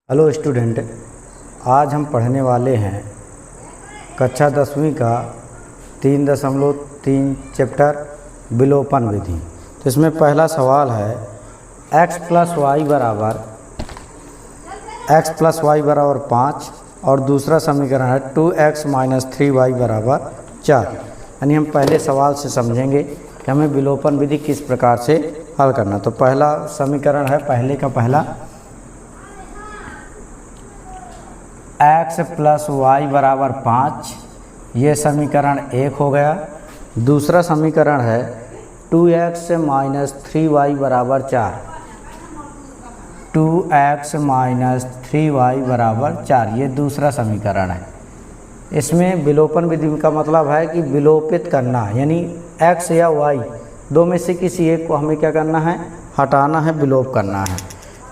Hello student, आज हम पढ़ने वाले हैं कक्षा 10वीं का 3.3 चैप्टर विलोपन विधि। तो इसमें पहला सवाल है x प्लस वाई बराबर 5 और दूसरा समीकरण है 2x माइनस 3y बराबर 4। यानी हम पहले सवाल से समझेंगे कि हमें विलोपन विधि किस प्रकार से हल करना। तो पहला समीकरण है पहले का पहला x प्लस वाई बराबर 5, ये समीकरण 1 हो गया। दूसरा समीकरण है 2x माइनस 3y बराबर 4, 2x माइनस 3y बराबर 4, ये दूसरा समीकरण है। इसमें विलोपन विधि का मतलब है कि विलोपित करना, यानी x या y दो में से किसी एक को हमें क्या करना है, हटाना है, विलोप करना है।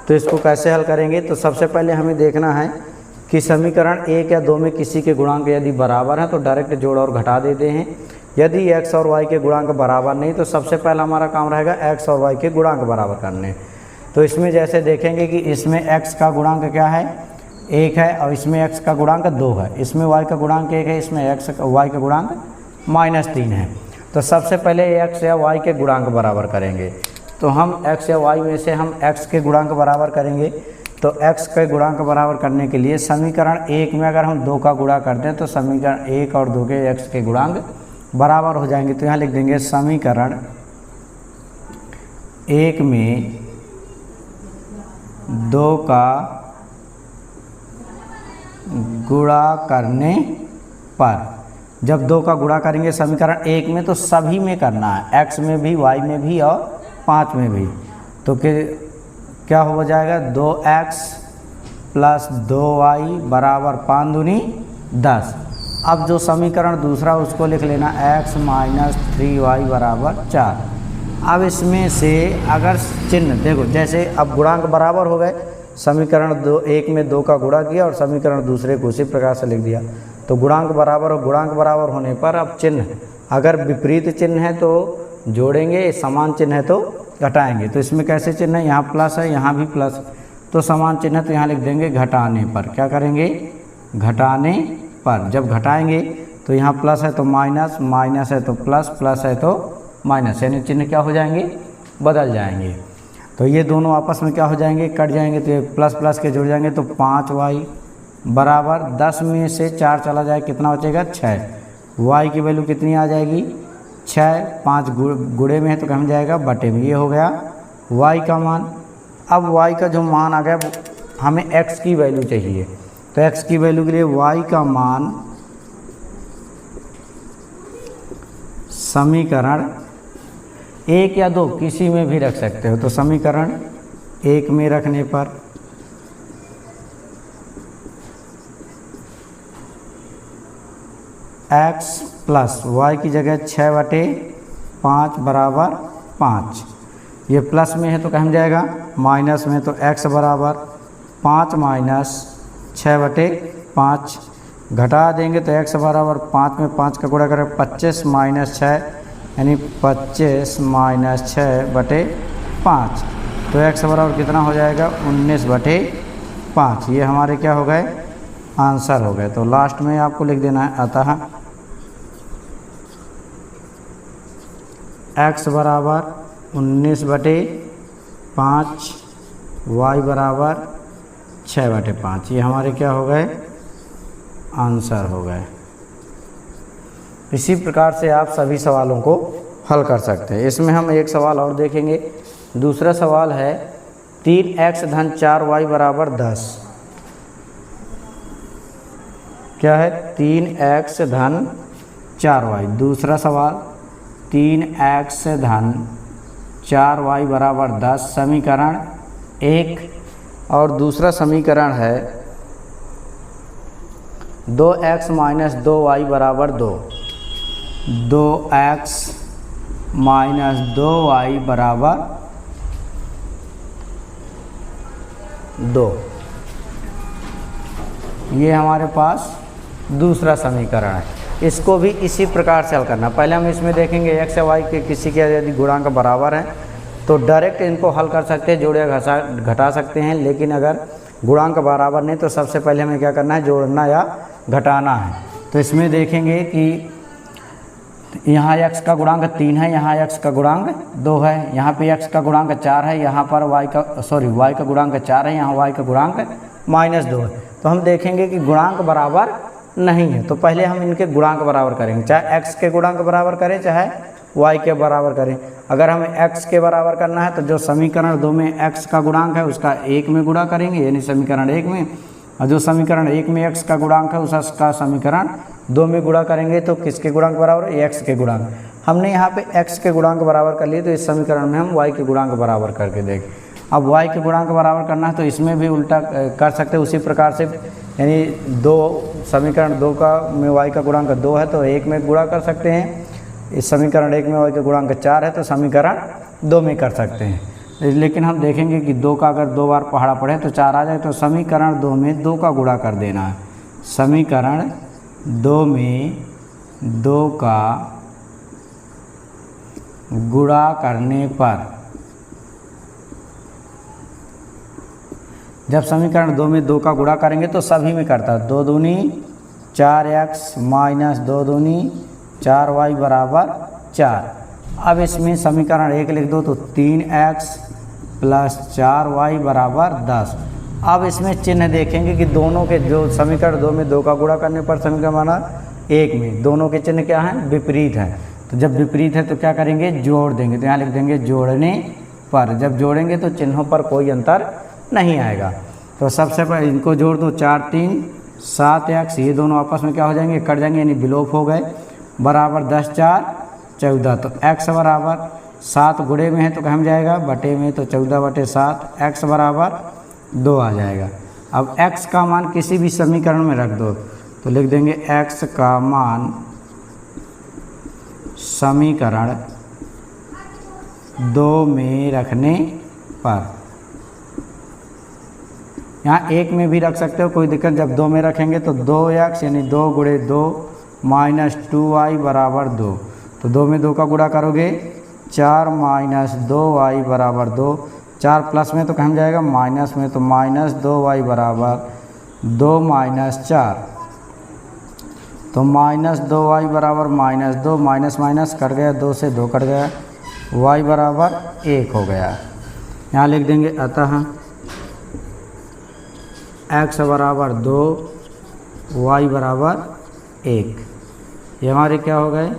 तो इसको कैसे हल करेंगे? तो सबसे पहले हमें देखना है कि समीकरण 1 या 2 में किसी के गुणांक यदि बराबर हैं तो डायरेक्ट जोड़ और घटा देते हैं। यदि x और y के गुणांक बराबर नहीं तो सबसे पहला हमारा काम रहेगा x और y के गुणांक बराबर करने। तो इसमें जैसे देखेंगे कि इसमें x का गुणांक क्या है, 1 है, और इसमें x का गुणांक 2 है, इसमें y का गुणांक 1 है, इसमें y का गुणांक -3 है। तो सबसे पहले x या y के गुणांक बराबर करेंगे। तो हम x या y में से हम x के गुणांक बराबर करेंगे। तो x के गुणांक बराबर करने के लिए समीकरण 1 में अगर हम 2 का गुणा करते हैं तो समीकरण 1 और 2 के x के गुणांक बराबर हो जाएंगे। तो यहाँ लिख देंगे समीकरण 1 में 2 का गुणा करने पर, जब 2 का गुणा करेंगे समीकरण 1 में तो सभी में करना है, x में भी, y में भी और 5 में भी। तो क्या हो जाएगा, 2x प्लस 2y बराबर 5 दूनी 10। अब जो समीकरण दूसरा उसको लिख लेना x माइनस 3y बराबर 4। अब इसमें से अगर चिन्ह देखो, जैसे अब गुणांक बराबर हो गए, समीकरण 1 में 2 का गुणा किया और समीकरण दूसरे को उसी प्रकार से लिख दिया। तो गुणांक बराबर होने पर अब चिन्ह अगर विपरीत चिन्ह है तो जोड़ेंगे, समान चिन्ह है तो घटाएंगे। तो इसमें कैसे चिन्ह है, यहाँ प्लस है, यहाँ भी प्लस, तो समान चिन्ह है तो यहाँ लिख देंगे घटाने पर। क्या करेंगे, घटाने पर। जब घटाएंगे तो यहाँ प्लस है तो माइनस, माइनस है तो प्लस, प्लस है तो माइनस, यानी चिन्ह क्या हो जाएंगे, बदल जाएंगे। तो ये दोनों आपस में क्या हो जाएंगे, कट जाएंगे। तो ये प्लस प्लस के जुड़ जाएंगे। तो 5y बराबर 10 में से 4 चला जाए, कितना बचेगा, 6। y की वैल्यू कितनी आ जाएगी, 6, 5 गुणे में है तो कम जाएगा बटे में। ये हो गया y का मान। अब y का जो मान आ गया, हमें x की वैल्यू चाहिए। तो x की वैल्यू के लिए y का मान समीकरण 1 या 2 किसी में भी रख सकते हो। तो समीकरण 1 में रखने पर x प्लस y की जगह 6/5 बराबर 5। ये प्लस में है तो कहाँ जाएगा, माइनस में, तो x बराबर 5 माइनस 6/5। घटा देंगे तो x बराबर 5 में 5 का गुणा करें 25 माइनस 6, यानी 25 माइनस 6/5। तो x बराबर कितना हो जाएगा, 19/5। ये हमारे क्या हो गए, आंसर हो गए। तो लास्ट में आपको लिख देना है अतः x बराबर 19/5, y बराबर 6/5। ये हमारे क्या हो गए, आंसर हो गए। इसी प्रकार से आप सभी सवालों को हल कर सकते हैं। इसमें हम एक सवाल और देखेंगे। दूसरा सवाल है 3x धन 4y बराबर 10। क्या है, 3x धन 4y। दूसरा सवाल 3x धन 4y बराबर 10, समीकरण 1। और दूसरा समीकरण है 2x माइनस 2y बराबर 2, 2x माइनस 2y बराबर 2। ये हमारे पास दूसरा समीकरण है। इसको भी इसी प्रकार से हल करना। पहले हम इसमें देखेंगे x या y के किसी के यदि गुणांक बराबर हैं तो डायरेक्ट इनको हल कर सकते हैं, जोड़ या घटा सकते हैं। लेकिन अगर गुणांक बराबर नहीं तो सबसे पहले हमें क्या करना है, जोड़ना या घटाना है। तो इसमें देखेंगे कि यहाँ x का गुणांक 3 है, यहाँ x का गुणांक 2 है, यहाँ पे x का गुणांक 4 है, यहाँ पर y का गुणांक 4 है, यहाँ y का गुणांक -2 है। तो हम देखेंगे कि गुणांक बराबर नहीं है, तो पहले हम इनके गुणांक बराबर करेंगे, चाहे x के गुणांक बराबर करें चाहे y के बराबर करें। अगर हमें x के बराबर करना है तो जो समीकरण 2 में x का गुणांक है उसका 1 में गुणा करेंगे, यानी समीकरण 1 में, और जो समीकरण 1 में x का गुणांक है उसका समीकरण 2 में गुणा करेंगे तो किसके गुणांक बराबर है, x के गुणांक। हमने यहाँ पे x के गुणांक बराबर कर लिए, तो इस समीकरण में हम y के गुणांक बराबर करके देखें। अब y के गुणांक बराबर करना है तो इसमें भी उल्टा कर सकते हैं उसी प्रकार से, यानी समीकरण 2 का में y का गुणांक 2 है तो 1 में गुणा कर सकते हैं, इस समीकरण 1 में y का गुणांक 4 है तो समीकरण 2 में कर सकते हैं। लेकिन हम देखेंगे कि 2 का अगर 2 बार पहाड़ा पड़े तो 4 आ जाए, तो समीकरण 2 में 2 का गुणा कर देना है। समीकरण 2 में 2 का गुणा करने पर, जब समीकरण 2 में 2 का गुणा करेंगे तो सभी में करता है, 2 दूनी 4x माइनस 2 दूनी 4y बराबर 4। अब इसमें समीकरण 1 लिख दो तो 3x प्लस 4y बराबर 10। अब इसमें चिन्ह देखेंगे कि दोनों के, जो समीकरण 2 में 2 का गुणा करने पर समीकरण माना 1 में, दोनों के चिन्ह क्या हैं, विपरीत हैं। तो जब विपरीत है तो क्या करेंगे, जोड़ देंगे, तो यहाँ लिख देंगे जोड़ने पर। जब जोड़ेंगे तो चिन्हों पर कोई अंतर नहीं आएगा। तो सबसे पहले इनको जोड़ दो, 4 3 7x, ये दोनों आपस में क्या हो जाएंगे, कट जाएंगे, यानी विलोप हो गए, बराबर 10 4 14। तो x बराबर 7 गुणे में है तो कहाँ जाएगा, बटे में, तो 14/7, x बराबर 2 आ जाएगा। अब x का मान किसी भी समीकरण में रख दो, तो लिख देंगे x का मान समीकरण 2 में रखने पर, यहाँ 1 में भी रख सकते हो, कोई दिक्कत। जब 2 में रखेंगे तो 2x यानी 2 गुणे 2 माइनस 2y बराबर 2, तो 2 में 2 का गुणा करोगे 4 माइनस 2y बराबर 2, 4 प्लस में तो कहाँ जाएगा, माइनस में, तो माइनस 2y बराबर 2 माइनस 4, तो माइनस 2y बराबर -2, माइनस माइनस कट गया, 2 से 2 कट गया, y बराबर 1 हो गया। यहाँ लिख देंगे अतः x बराबर 2 y बराबर 1, ये हमारे क्या हो गए,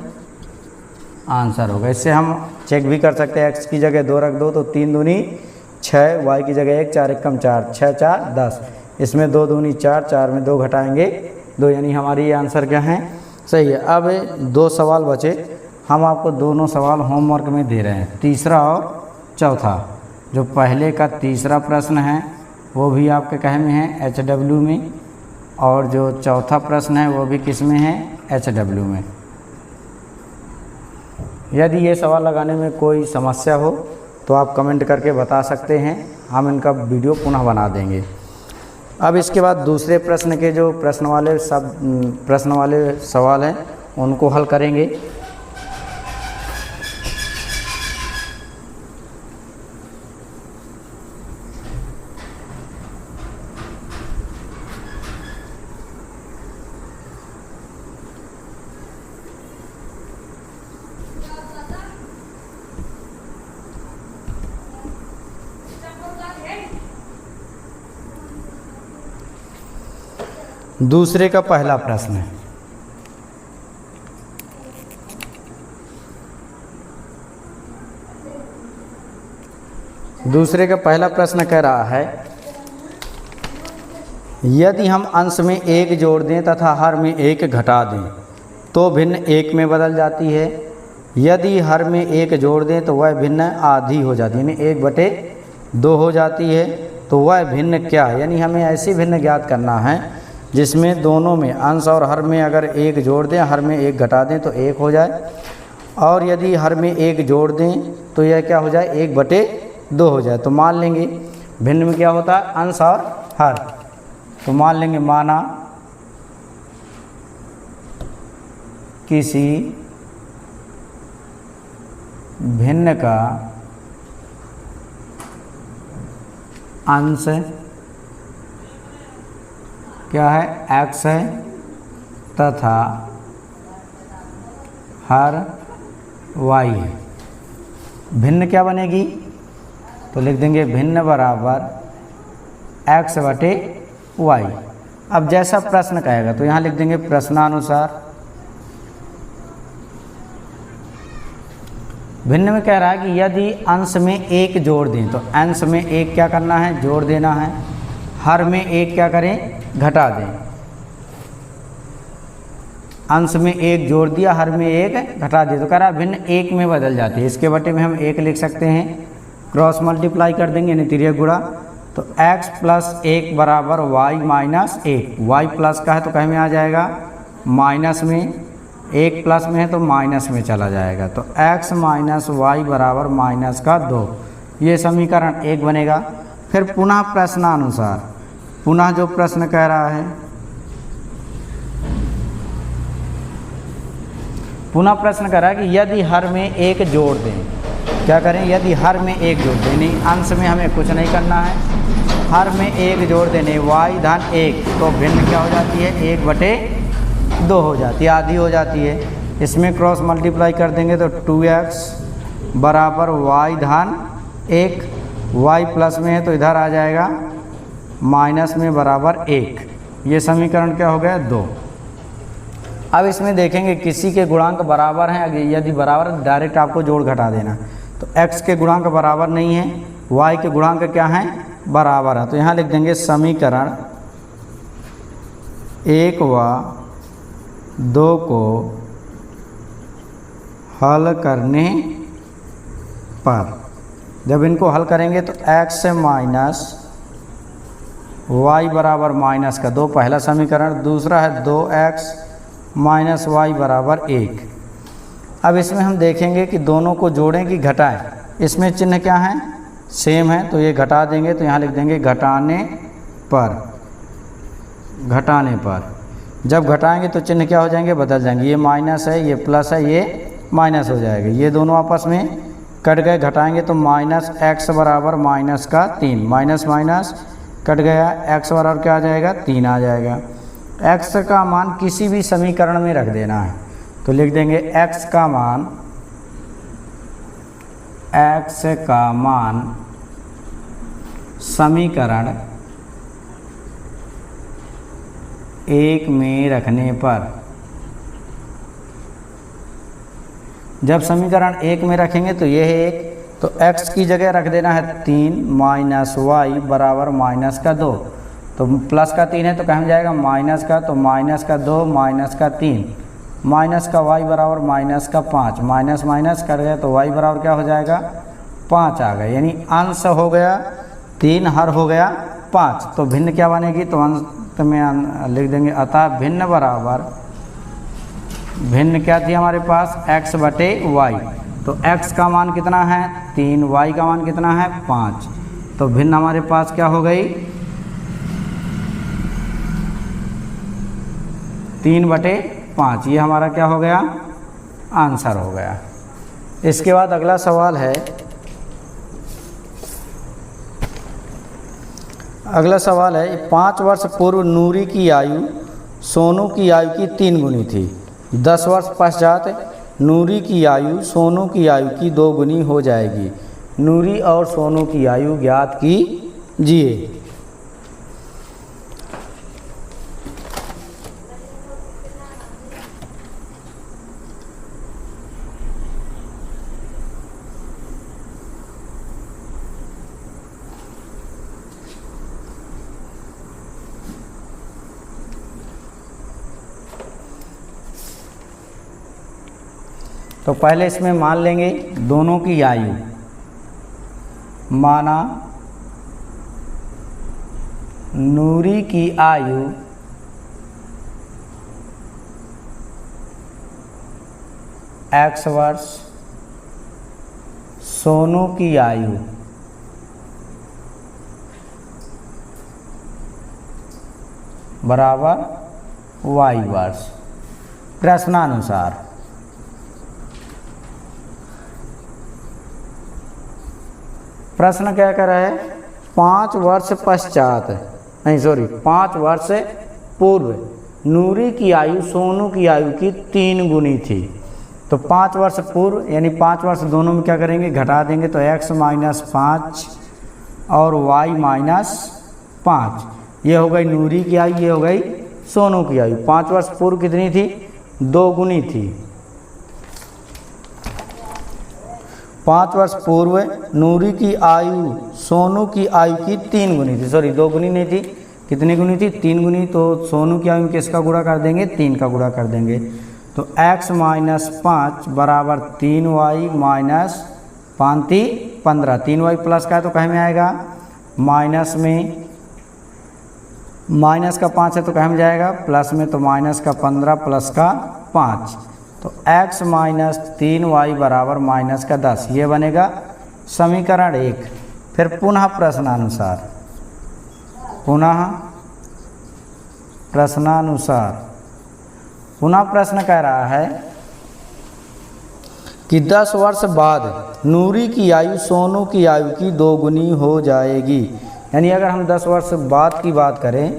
आंसर हो गए। इससे हम चेक भी कर सकते हैं, x की जगह 2 रख दो तो 3 दूनी 6, y की जगह 1, 4 1 4, 6 4 10, इसमें 2 दूनी 4, 4 में 2 घटाएंगे 2, यानी हमारी ये आंसर क्या है, सही है। अब 2 सवाल बचे, हम आपको दोनों सवाल होमवर्क में दे रहे हैं, तीसरा और चौथा। जो पहले का तीसरा प्रश्न है वो भी आपके कहे में है, HW में, और जो चौथा प्रश्न है वो भी किस में है, HW में। यदि ये सवाल लगाने में कोई समस्या हो तो आप कमेंट करके बता सकते हैं, हम इनका वीडियो पुनः बना देंगे। अब इसके बाद दूसरे प्रश्न के जो प्रश्न वाले सवाल हैं उनको हल करेंगे। दूसरे का पहला प्रश्न है, दूसरे का पहला प्रश्न कह रहा है, यदि हम अंश में 1 जोड़ दें तथा हर में 1 घटा दें तो भिन्न 1 में बदल जाती है। यदि हर में 1 जोड़ दें तो वह भिन्न आधी हो जाती है, यानी 1/2 हो जाती है। तो वह भिन्न क्या, यानी हमें ऐसी भिन्न ज्ञात करना है जिसमें दोनों में अंश और हर में अगर 1 जोड़ दें, हर में 1 घटा दें तो 1 हो जाए, और यदि हर में 1 जोड़ दें तो यह क्या हो जाए, 1/2 हो जाए। तो मान लेंगे भिन्न में क्या होता है, अंश और हर। तो मान लेंगे, माना किसी भिन्न का अंश क्या है, x है तथा हर y है। भिन्न क्या बनेगी, तो लिख देंगे भिन्न बराबर x बटे y। अब जैसा प्रश्न कहेगा तो यहाँ लिख देंगे प्रश्नानुसार। भिन्न में कह रहा है कि यदि अंश में एक जोड़ दें, तो अंश में एक क्या करना है, जोड़ देना है। हर में एक क्या करें, घटा दें। अंश में एक जोड़ दिया, हर में एक घटा दिया, तो कह रहा है भिन्न एक में बदल जाती है। इसके बटे में हम एक लिख सकते हैं, क्रॉस मल्टीप्लाई कर देंगे यानी तिर्यक गुणा। तो x प्लस 1 बराबर y माइनस 1। y प्लस का है तो कहीं में आ जाएगा माइनस में, 1 प्लस में है तो माइनस में चला जाएगा। तो x माइनस वाई बराबर माइनस का 2, ये समीकरण 1 बनेगा। फिर पुनः प्रश्नानुसार, पुनः जो प्रश्न कह रहा है, पुनः प्रश्न कह रहा है कि यदि हर में एक जोड़ दें, क्या करें, यदि हर में एक जोड़ दें, नहीं अंश में हमें कुछ नहीं करना है, हर में एक जोड़ देने y धन 1, तो भिन्न क्या हो जाती है, 1/2 हो जाती है, आधी हो जाती है। इसमें क्रॉस मल्टीप्लाई कर देंगे तो 2x बराबर y धन 1, y प्लस में है तो इधर आ जाएगा माइनस में बराबर 1। ये समीकरण क्या हो गया, 2। अब इसमें देखेंगे किसी के गुणांक बराबर हैं, यदि बराबर डायरेक्ट आपको जोड़ घटा देना। तो x के गुणांक बराबर नहीं है, y के गुणांक क्या हैं, बराबर है। तो यहाँ लिख देंगे समीकरण 1 व 2 को हल करने पर, जब इनको हल करेंगे तो x माइनस y बराबर माइनस का 2 पहला समीकरण, दूसरा है 2x माइनस y बराबर 1। अब इसमें हम देखेंगे कि दोनों को जोड़ें कि घटाएं। इसमें चिन्ह क्या है, सेम है, तो ये घटा देंगे। तो यहाँ लिख देंगे घटाने पर, घटाने पर। जब घटाएंगे तो चिन्ह क्या हो जाएंगे, बदल जाएंगे। ये माइनस है, ये प्लस है, ये माइनस हो जाएगा। ये दोनों आपस में कट गए, घटाएंगे तो माइनस x बराबर माइनस का 3, माइनस माइनस कट गया, x बराबर क्या आ जाएगा, 3 आ जाएगा। x का मान किसी भी समीकरण में रख देना है, तो लिख देंगे x का मान समीकरण 1 में रखने पर, जब समीकरण 1 में रखेंगे तो ये है 1, तो x की जगह रख देना है 3 माइनस y बराबर माइनस का 2। तो प्लस का 3 है तो कहाँ जाएगा माइनस का, तो माइनस का 2 माइनस का 3, माइनस का y बराबर माइनस का 5, माइनस माइनस कर गए तो y बराबर क्या हो जाएगा, 5 आ गए। यानी अंश हो गया 3, हर हो गया 5। तो भिन्न क्या बनेगी, तो अंश में लिख देंगे अतः भिन्न बराबर, भिन्न क्या थी हमारे पास, x बटे y। तो x का मान कितना है 3, y का मान कितना है 5। तो भिन्न हमारे पास क्या हो गई, 3/5। ये हमारा क्या हो गया, आंसर हो गया। इसके बाद अगला सवाल है, अगला सवाल है 5 वर्ष पूर्व नूरी की आयु सोनू की आयु की 3 गुनी थी। 10 वर्ष पश्चात नूरी की आयु सोनू की आयु की 2 गुनी हो जाएगी। नूरी और सोनू की आयु ज्ञात कीजिए। तो पहले इसमें मान लेंगे दोनों की आयु, माना नूरी की आयु x वर्ष, सोनू की आयु बराबर y वर्ष। प्रश्नानुसार प्रश्न क्या कर रहा है, 5 वर्ष पश्चात, नहीं सॉरी 5 वर्ष पूर्व नूरी की आयु सोनू की आयु की 3 गुनी थी। तो 5 वर्ष पूर्व यानी 5 वर्ष दोनों में क्या करेंगे, घटा देंगे। तो x माइनस 5 और y माइनस 5, ये हो गई नूरी की आयु, ये हो गई सोनू की आयु। 5 वर्ष पूर्व कितनी थी, 2 गुनी थी। 5 वर्ष पूर्व नूरी की आयु सोनू की आयु की 3 गुनी थी, सॉरी 2 गुनी नहीं थी, कितनी गुनी थी, 3 गुनी। तो सोनू की आयु में किसका गुणा कर देंगे, 3 का गुणा कर देंगे। तो x माइनस 5 बराबर 3y माइनस 5 15, 3y प्लस का है तो कहीं में आएगा माइनस में, माइनस का 5 है तो कहीं में जाएगा प्लस में, तो माइनस का 15 प्लस का 5, तो x माइनस 3y बराबर माइनस का 10, ये बनेगा समीकरण 1। फिर पुनः प्रश्नानुसार, पुनः प्रश्नानुसार, पुनः प्रश्न कह रहा है कि 10 वर्ष बाद नूरी की आयु सोनू की आयु की 2 गुनी हो जाएगी। यानी अगर हम 10 वर्ष बाद की बात करें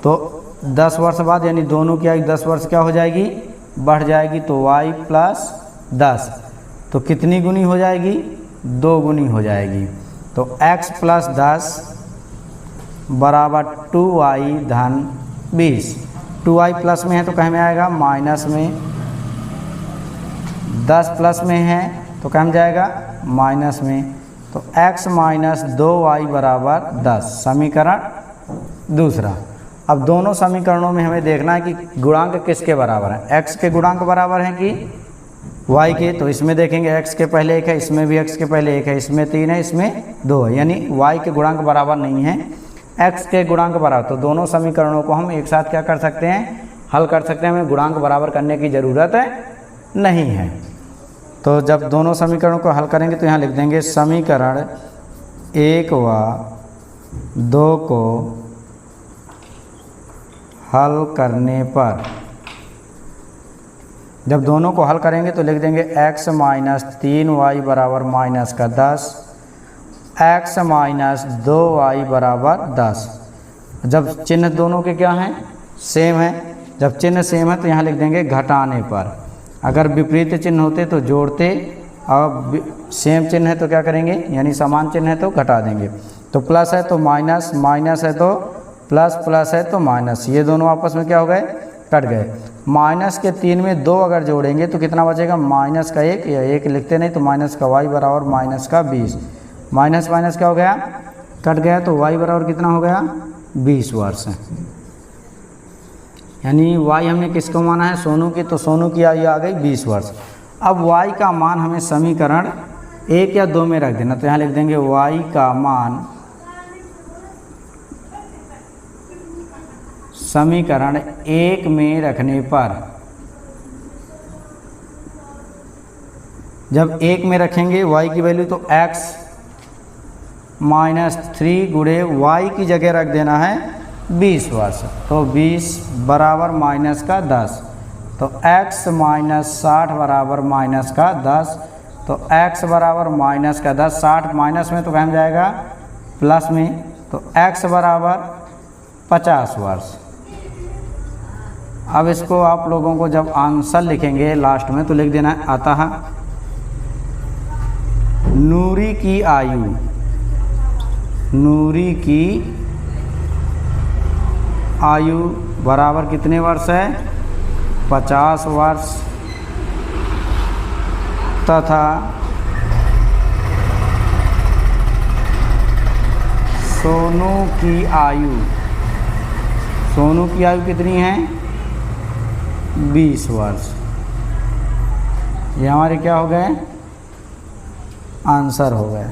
तो 10 वर्ष बाद यानी दोनों की आयु 10 वर्ष क्या हो जाएगी, बढ़ जाएगी। तो y प्लस 10 तो कितनी गुनी हो जाएगी, 2 गुनी हो जाएगी। तो x प्लस 10 बराबर 2y धन 20, 2y प्लस में है तो कहीं में आएगा माइनस में, 10 प्लस में है तो कहीं में जाएगा माइनस में। तो x माइनस 2y बराबर 10, समीकरण दूसरा। अब दोनों समीकरणों में हमें देखना है कि गुणांक किसके बराबर है, x के गुणांक बराबर हैं कि y के। तो इसमें देखेंगे x के पहले 1 है, इसमें भी x के पहले 1 है, इसमें 3 है, इसमें 2 है, यानी y के गुणांक बराबर नहीं है, x के गुणांक बराबर। तो दोनों समीकरणों को हम एक साथ क्या कर सकते हैं, हल कर सकते हैं। हमें गुणांक बराबर करने की ज़रूरत नहीं है। तो जब दोनों समीकरणों को हल करेंगे तो यहाँ लिख देंगे समीकरण 1 व 2 को हल करने पर, जब दोनों को हल करेंगे तो लिख देंगे x माइनस 3y बराबर माइनस का 10, x माइनस 2y बराबर 10। जब चिन्ह दोनों के क्या हैं, सेम है। जब चिन्ह सेम है तो यहाँ लिख देंगे घटाने पर। अगर विपरीत चिन्ह होते तो जोड़ते, और सेम चिन्ह है तो क्या करेंगे, यानी समान चिन्ह है तो घटा देंगे। तो प्लस है तो माइनस, माइनस है तो प्लस, प्लस है तो माइनस, ये दोनों आपस में क्या हो गए, कट गए। माइनस के 3 में 2 अगर जोड़ेंगे तो कितना बचेगा, माइनस का 1, या 1 लिखते नहीं तो माइनस का y बराबर माइनस का 20, माइनस माइनस क्या हो गया, कट गया। तो y बराबर कितना हो गया, 20 वर्ष। यानी y हमने किसको माना है, सोनू की, तो सोनू की आयु आ गई 20 वर्ष। अब y का मान हमें समीकरण 1 या 2 में रख देना। तो यहाँ लिख देंगे y का मान समीकरण 1 में रखने पर, जब 1 में रखेंगे y की वैल्यू तो x माइनस 3 गुणे y की जगह रख देना है 20 वर्ष। तो 20 बराबर माइनस का 10, तो x माइनस 60 बराबर माइनस का 10। तो x बराबर माइनस का 10, 60 माइनस में तो कहाँ जाएगा प्लस में, तो x बराबर 50 वर्ष। अब इसको आप लोगों को जब आंसर लिखेंगे लास्ट में तो लिख देना है अतः नूरी की आयु, नूरी की आयु बराबर कितने वर्ष है, 50 वर्ष, तथा सोनू की आयु, सोनू की आयु कितनी है, 20 वर्ष। ये हमारे क्या हो गए, आंसर हो गए।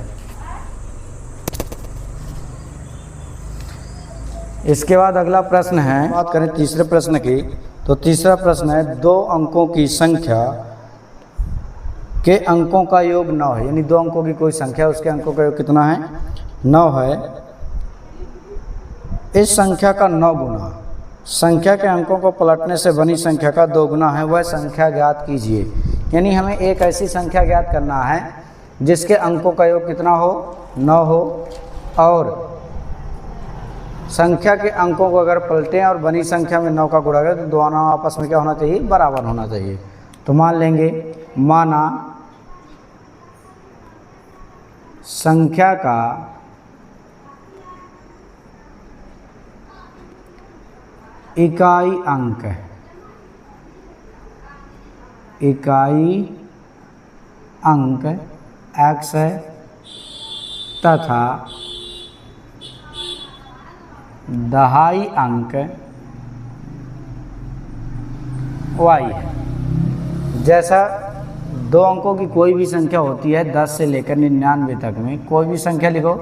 इसके बाद अगला प्रश्न है, बात करें तीसरे प्रश्न की, तो तीसरा प्रश्न है 2 अंकों की संख्या के अंकों का योग 9 है। यानी 2 अंकों की कोई संख्या, उसके अंकों का योग कितना है, 9 है। इस संख्या का 9 गुना संख्या के अंकों को पलटने से बनी संख्या का 2 गुना है, वह संख्या ज्ञात कीजिए। यानी हमें एक ऐसी संख्या ज्ञात करना है जिसके अंकों का योग कितना हो, 9 हो, और संख्या के अंकों को अगर पलटें और बनी संख्या में 9 का गुणा करें तो दोनों आपस में क्या होना चाहिए, बराबर होना चाहिए। तो मान लेंगे, माना संख्या का इकाई अंक x है तथा दहाई अंक y है। जैसा दो अंकों की कोई भी संख्या होती है 10 से लेकर 99 तक में कोई भी संख्या लिखो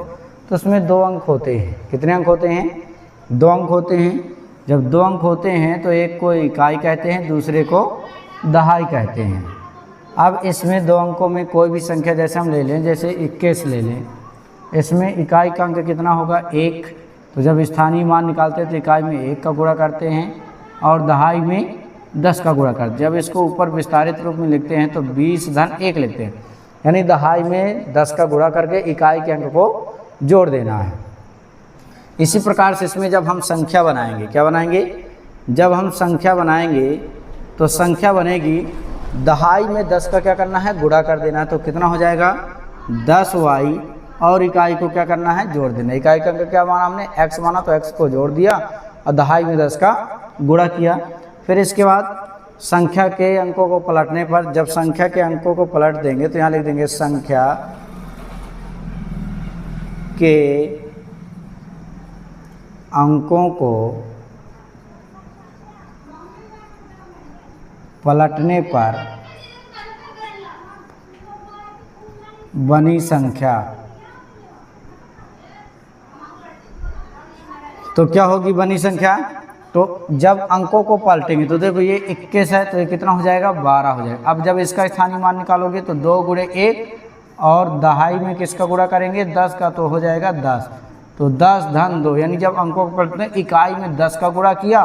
तो उसमें 2 अंक होते हैं। कितने अंक होते हैं? 2 अंक होते हैं। जब 2 अंक होते हैं तो एक को इकाई कहते हैं, दूसरे को दहाई कहते हैं। अब इसमें 2 अंकों में कोई भी संख्या जैसे हम ले लें, जैसे 21 ले लें, इसमें इकाई का अंक कितना होगा? 1। तो जब स्थानीय मान निकालते हैं तो इकाई में 1 का गुणा करते हैं और दहाई में 10 का गुणा करते हैं। जब इसको ऊपर विस्तारित रूप में लिखते हैं तो 20 धन 1 लिखते हैं, यानी दहाई में 10 का गुणा करके इकाई के अंक को जोड़ देना है। इसी प्रकार से इसमें जब हम संख्या बनाएंगे, क्या बनाएंगे? जब हम संख्या बनाएंगे तो संख्या बनेगी, दहाई में 10 का क्या करना है? गुणा कर देना है। तो कितना हो जाएगा? 10y और इकाई को क्या करना है? जोड़ देना। इकाई का अंक क्या माना हमने? x माना, तो x को जोड़ दिया और दहाई में 10 का गुणा किया। फिर इसके बाद संख्या के अंकों को पलटने पर, जब संख्या के अंकों को पलट देंगे तो यहाँ लिख देंगे संख्या के अंकों को पलटने पर बनी संख्या। तो क्या होगी बनी संख्या? तो जब अंकों को पलटेंगे तो देखो ये 21 है तो ये कितना हो जाएगा? 12 हो जाएगा। अब जब इसका स्थानीय मान निकालोगे तो 2 गुणे 1 और दहाई में किसका गुणा करेंगे? 10 का, तो हो जाएगा 10। तो 10 धन 2, यानी जब अंकों को पलटने इकाई में 10 का गुणा किया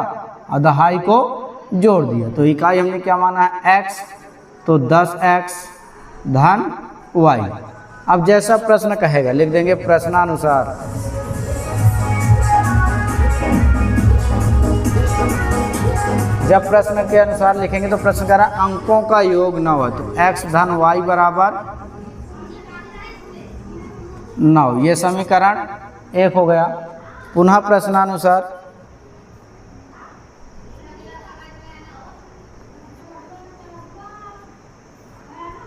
और दहाई को जोड़ दिया। तो इकाई हमने क्या माना है? x, तो 10x धन y। अब जैसा प्रश्न कहेगा लिख देंगे प्रश्नानुसार। जब प्रश्न के अनुसार लिखेंगे तो प्रश्न कह रहा है अंकों का योग 9 है, तो x धन y बराबर 9। ये समीकरण 1 हो गया। पुनः प्रश्नानुसार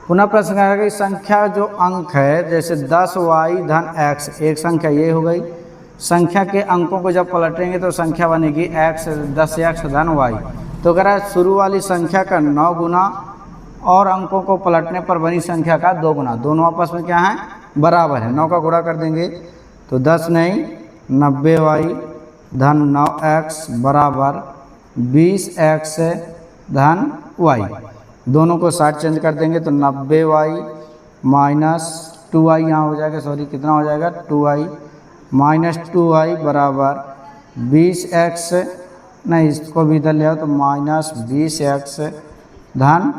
प्रश्न कह रहा है कि संख्या जो अंक है, जैसे 10y धन x, एक संख्या ये हो गई। संख्या के अंकों को जब पलटेंगे तो संख्या बनेगी x 10x धन y। तो कह रहा है शुरू वाली संख्या का 9 गुना और अंकों को पलटने पर बनी संख्या का 2 गुना, दोनों आपस में क्या है? बराबर है। 9 का गुणा कर देंगे तो 10 नहीं 90y धन 9x बराबर 20x धन y। दोनों को साइड चेंज कर देंगे तो 90y माइनस 2y यहाँ हो जाएगा, सॉरी कितना हो जाएगा? 2y माइनस 2y बराबर 20x, नहीं इसको भी इधर ले आओ तो माइनस 20x धन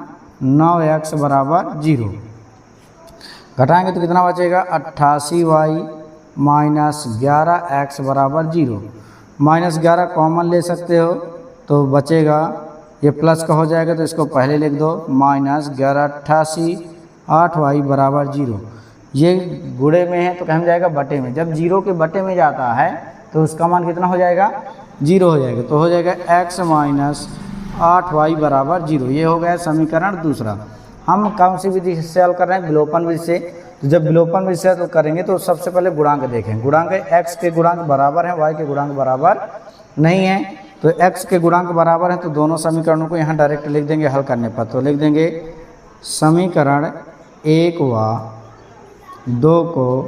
9x बराबर 0। घटाएंगे तो कितना बचेगा? 88y माइनस 11x बराबर 0। माइनस 11 कॉमन ले सकते हो तो बचेगा, ये प्लस का हो जाएगा तो इसको पहले लिख दो, माइनस 11 88 8y बराबर 0। ये गुणे में है तो कहाँ जाएगा? बटे में। जब 0 के बटे में जाता है तो उसका मान कितना हो जाएगा? 0 हो जाएगा। तो हो जाएगा x माइनस 8y बराबर 0। ये हो गया समीकरण दूसरा। हम कौन सी विधि से हल कर रहे हैं? विलोपन विधि से। तो जब विलोपन विधि से तो करेंगे तो सबसे पहले गुणांक देखें। गुणांक x के गुणांक बराबर हैं, y के गुणांक बराबर नहीं है। तो x के गुणांक बराबर हैं तो दोनों समीकरणों को यहाँ डायरेक्ट लिख देंगे हल करने पर। तो लिख देंगे समीकरण 1 व 2 को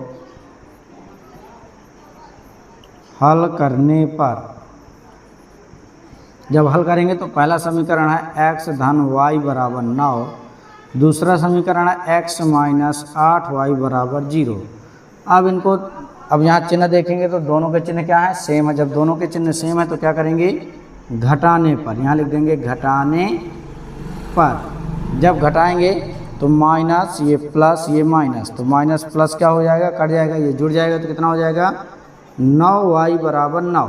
हल करने पर, जब हल करेंगे तो पहला समीकरण है x धन y बराबर 9, दूसरा समीकरण है x माइनस 8y बराबर 0। अब यहाँ चिन्ह देखेंगे तो दोनों के चिन्ह क्या है? सेम है। जब दोनों के चिन्ह सेम है तो क्या करेंगे? घटाने पर, यहाँ लिख देंगे घटाने पर। जब घटाएंगे तो माइनस, ये प्लस ये माइनस, तो माइनस प्लस क्या हो जाएगा? कट जाएगा, ये जुड़ जाएगा तो कितना हो जाएगा? 9y बराबर 9।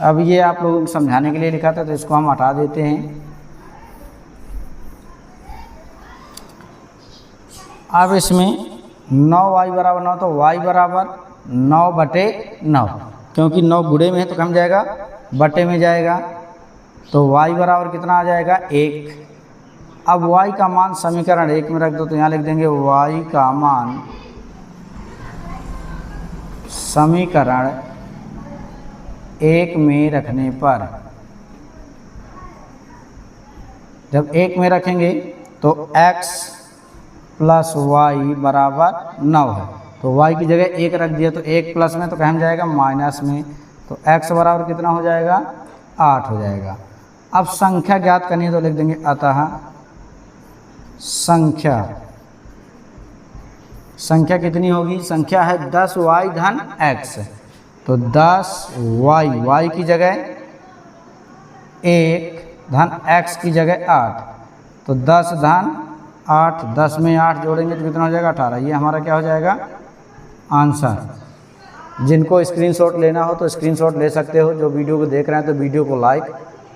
अब ये आप लोगों को समझाने के लिए लिखा था तो इसको हम हटा देते हैं। अब इसमें 9y बराबर 9 तो y बराबर 9/9, क्योंकि 9 गुणे में है तो कम जाएगा, बटे में जाएगा, तो y बराबर कितना आ जाएगा 1। अब y का मान समीकरण 1 में रख दो तो यहाँ लिख देंगे y का मान समीकरण 1 में रखने पर, जब 1 में रखेंगे तो x प्लस y बराबर 9 है, तो y की जगह 1 रख दिया तो 1 प्लस में तो कहाँ जाएगा माइनस में, तो x बराबर कितना हो जाएगा 8 हो जाएगा। अब संख्या ज्ञात करनी है तो लिख देंगे अतः संख्या कितनी होगी, संख्या है 10y धन x, तो 10y, y की जगह 1 धन x की जगह 8, तो 10 धन 8, 10 में 8 जोड़ेंगे तो कितना हो जाएगा 18। ये हमारा क्या हो जाएगा आंसर। जिनको स्क्रीनशॉट लेना हो तो स्क्रीनशॉट ले सकते हो। जो वीडियो को देख रहे हैं तो वीडियो को लाइक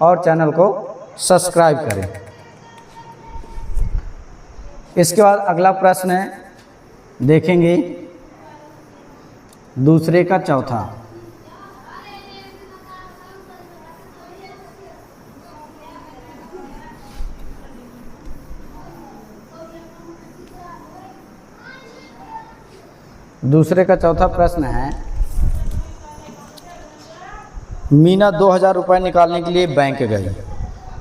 और चैनल को सब्सक्राइब करें। इसके बाद अगला प्रश्न देखेंगे दूसरे का चौथा। दूसरे का चौथा प्रश्न है, मीना 2000 रुपये निकालने के लिए बैंक गई।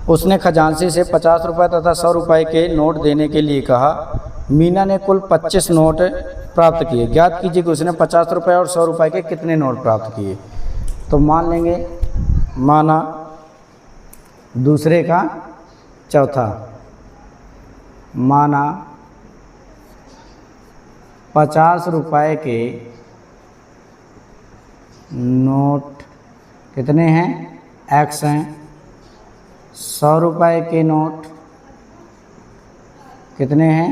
उसने खजांची से 50 रुपये तथा 100 रुपये के नोट देने के लिए कहा। मीना ने कुल 25 नोट प्राप्त किए। ज्ञात कीजिए कि उसने 50 रुपये और 100 रुपये के कितने नोट प्राप्त किए। तो मान लेंगे, माना दूसरे का चौथा, माना 50 रुपये के नोट कितने हैं x हैं, 100 रुपये के नोट कितने हैं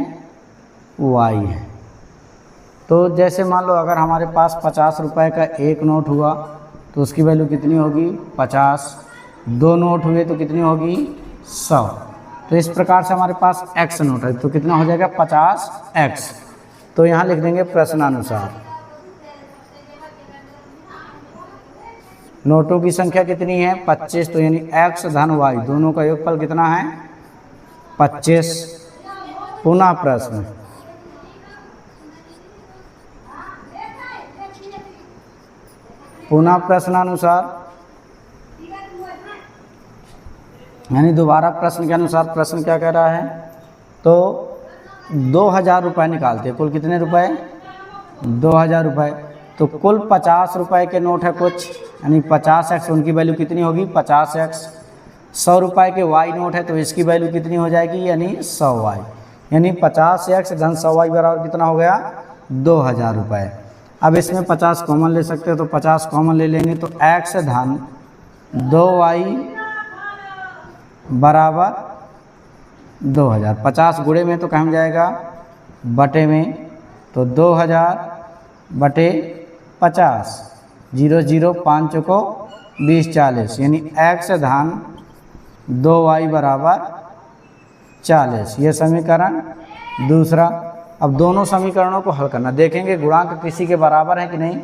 y हैं। तो जैसे मान लो अगर हमारे पास 50 रुपये का एक नोट हुआ तो उसकी वैल्यू कितनी होगी 50, 2 नोट हुए तो कितनी होगी 100। तो इस प्रकार से हमारे पास x नोट है तो कितना हो जाएगा 50x। तो यहाँ लिख देंगे प्रश्नानुसार नोटों की संख्या कितनी है 25, तो यानी x धन y दोनों का योगफल कितना है 25। पुनः प्रश्न, पुनः प्रश्नानुसार यानी दोबारा प्रश्न के अनुसार प्रश्न क्या कह रहा है, तो 2000 रुपये निकालते हैं। कुल कितने रुपए 2000 रुपये, तो कुल 50 रुपये के नोट है कुछ, यानी 50x, उनकी वैल्यू कितनी होगी 50x। 100 रुपये के y नोट है तो इसकी वैल्यू कितनी हो जाएगी यानी 100y, यानी 50x धन 100y बराबर कितना हो गया 2000 रुपये। अब इसमें 50 कॉमन ले सकते हो तो 50 कॉमन ले लेंगे तो x धन 2y बराबर 2000। 50 गुणे में तो कहाँ जाएगा बटे में, तो 2000 बटे 50, 0 0 5 को 20 40, यानी x धन 2y बराबर 40। ये समीकरण दूसरा। अब दोनों समीकरणों को हल करना, देखेंगे गुणांक किसी के बराबर है कि नहीं।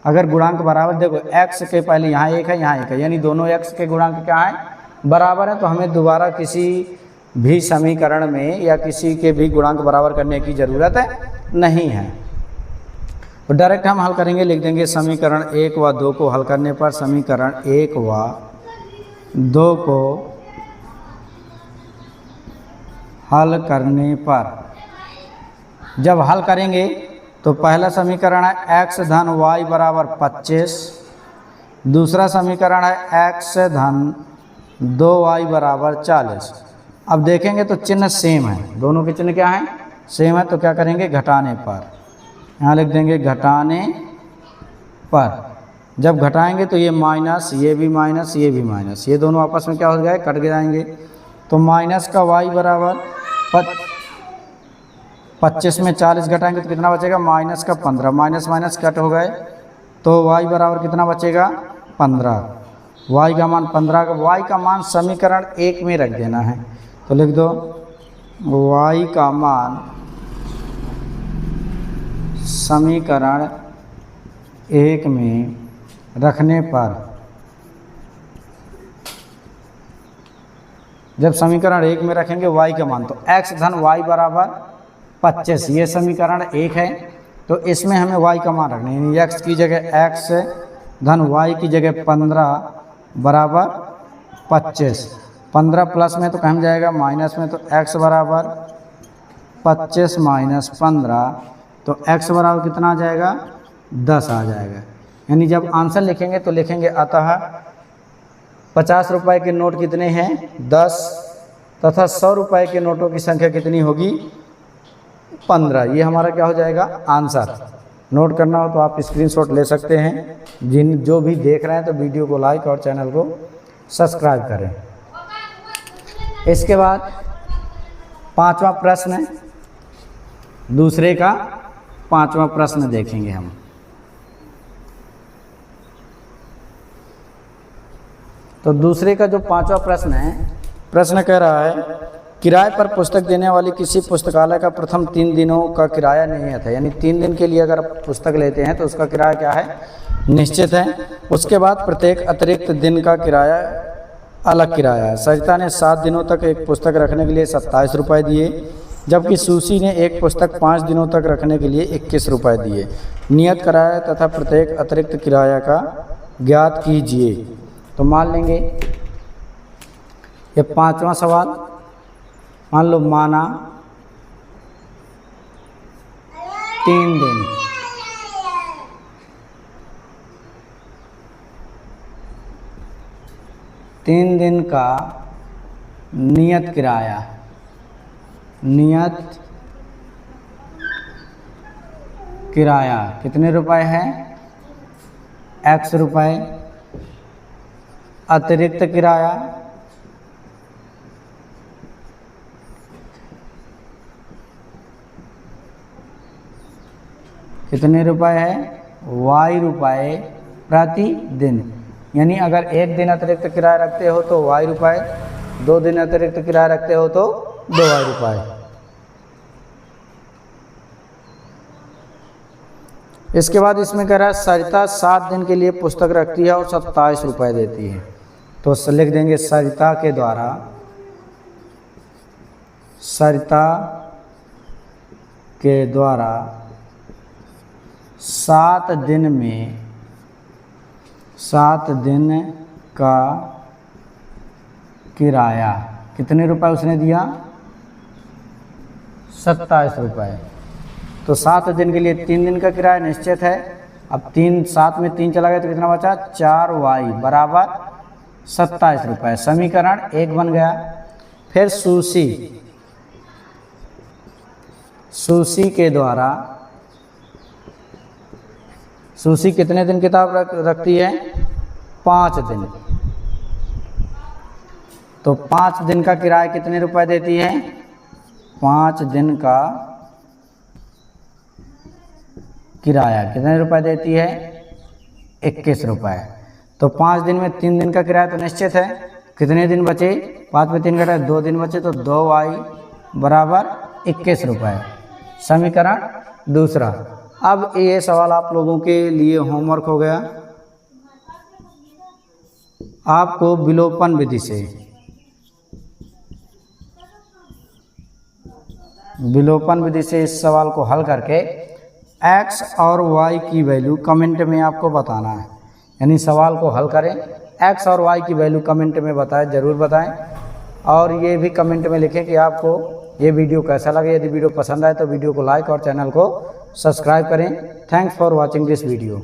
अगर गुणांक बराबर, देखो x के पहले यहाँ 1 है यहाँ 1 है, यानी दोनों x के गुणांक क्या है बराबर है, तो हमें दोबारा किसी भी समीकरण में या किसी के भी गुणांक बराबर करने की ज़रूरत नहीं है। तो डायरेक्ट हम हल करेंगे, लिख देंगे समीकरण 1 व 2 को हल करने पर, समीकरण 1 व 2 को हल करने पर, जब हल करेंगे तो पहला समीकरण है x धन y बराबर 25, दूसरा समीकरण है x धन 2y बराबर 40। अब देखेंगे तो चिन्ह सेम है, दोनों के चिन्ह क्या हैं सेम है, तो क्या करेंगे घटाने पर, यहाँ लिख देंगे घटाने पर। जब घटाएंगे तो ये माइनस, ये भी माइनस, ये भी माइनस, ये दोनों आपस में क्या हो गए कट जाएंगे। तो माइनस का y बराबर 25 में 40 घटाएंगे तो कितना बचेगा -का 15, माइनस माइनस कट हो गए तो y बराबर कितना बचेगा 15। y का मान 15 का y का मान समीकरण 1 में रख देना है। तो लिख दो y का मान समीकरण 1 में रखने पर, जब समीकरण 1 में रखेंगे y का मान, तो x धन y बराबर 25, ये समीकरण 1 है। तो इसमें हमें y का मान रखना है, यानी x की जगह x धन y की जगह 15 बराबर 25। 15 प्लस में तो कहाँ जाएगा माइनस में, तो x बराबर 25 माइनस 15, तो x बराबर कितना आ जाएगा 10 आ जाएगा। यानी जब आंसर लिखेंगे तो लिखेंगे अतः 50 रुपए के नोट कितने हैं 10 तथा 100 रुपए के नोटों की संख्या कितनी होगी 15। ये हमारा क्या हो जाएगा आंसर। नोट करना हो तो आप स्क्रीनशॉट ले सकते हैं। जो भी देख रहे हैं तो वीडियो को लाइक और चैनल को सब्सक्राइब करें। इसके बाद 5वां प्रश्न, दूसरे का 5वां प्रश्न देखेंगे हम। तो दूसरे का जो 5वां प्रश्न है, प्रश्न कह रहा है किराए पर पुस्तक देने वाली किसी पुस्तकालय का प्रथम 3 दिनों का किराया नियत है। यानी 3 दिन के लिए अगर पुस्तक लेते हैं तो उसका किराया क्या है निश्चित है। उसके बाद प्रत्येक अतिरिक्त दिन का किराया अलग किराया है। सरिता ने 7 दिनों तक एक पुस्तक रखने के लिए 27 रुपये दिए, जबकि सुशी ने एक पुस्तक 5 दिनों तक रखने के लिए 21 रुपये दिए। नियत किराया तथा प्रत्येक अतिरिक्त किराया का ज्ञात कीजिए। तो मान लेंगे ये 5वां सवाल, मान लो माना 3 दिन, तीन दिन का नियत किराया, नियत किराया कितने रुपए है x रुपए, अतिरिक्त किराया कितने रुपए है y रुपए प्रति दिन। यानी अगर 1 दिन अतिरिक्त किराया रखते हो तो y रुपए, 2 दिन अतिरिक्त किराया रखते हो तो 2y रुपए। इसके बाद इसमें कह रहा है सरिता 7 दिन के लिए पुस्तक रखती है और 27 रुपए देती है। तो लिख देंगे सरिता के द्वारा, सरिता के द्वारा 7 दिन में, 7 दिन का किराया कितने रुपए उसने दिया 27 रुपए। तो 7 दिन के लिए 3 दिन का किराया निश्चित है। अब 7 में 3 चला गया तो कितना बचा 4y बराबर 27 रुपये। समीकरण 1 बन गया। फिर सुशी के द्वारा, सुशी कितने दिन किताब रखती है 5 दिन। तो 5 दिन का किराया कितने रुपए देती है 5 दिन का किराया कितने रुपए देती है 21 रुपये। तो 5 दिन में 3 दिन का किराया तो निश्चित है। कितने दिन बचे 5 में 3 घटा 2 दिन बचे, तो 2y बराबर 21 रुपये। समीकरण दूसरा। अब ये सवाल आप लोगों के लिए होमवर्क हो गया। आपको विलोपन विधि से, विलोपन विधि से इस सवाल को हल करके x और y की वैल्यू कमेंट में आपको बताना है। यानी सवाल को हल करें, x और y की वैल्यू कमेंट में बताएं, ज़रूर बताएं। और ये भी कमेंट में लिखें कि आपको ये वीडियो कैसा लगे। यदि वीडियो पसंद आए तो वीडियो को लाइक और चैनल को सब्सक्राइब करें। Thanks for watching this video.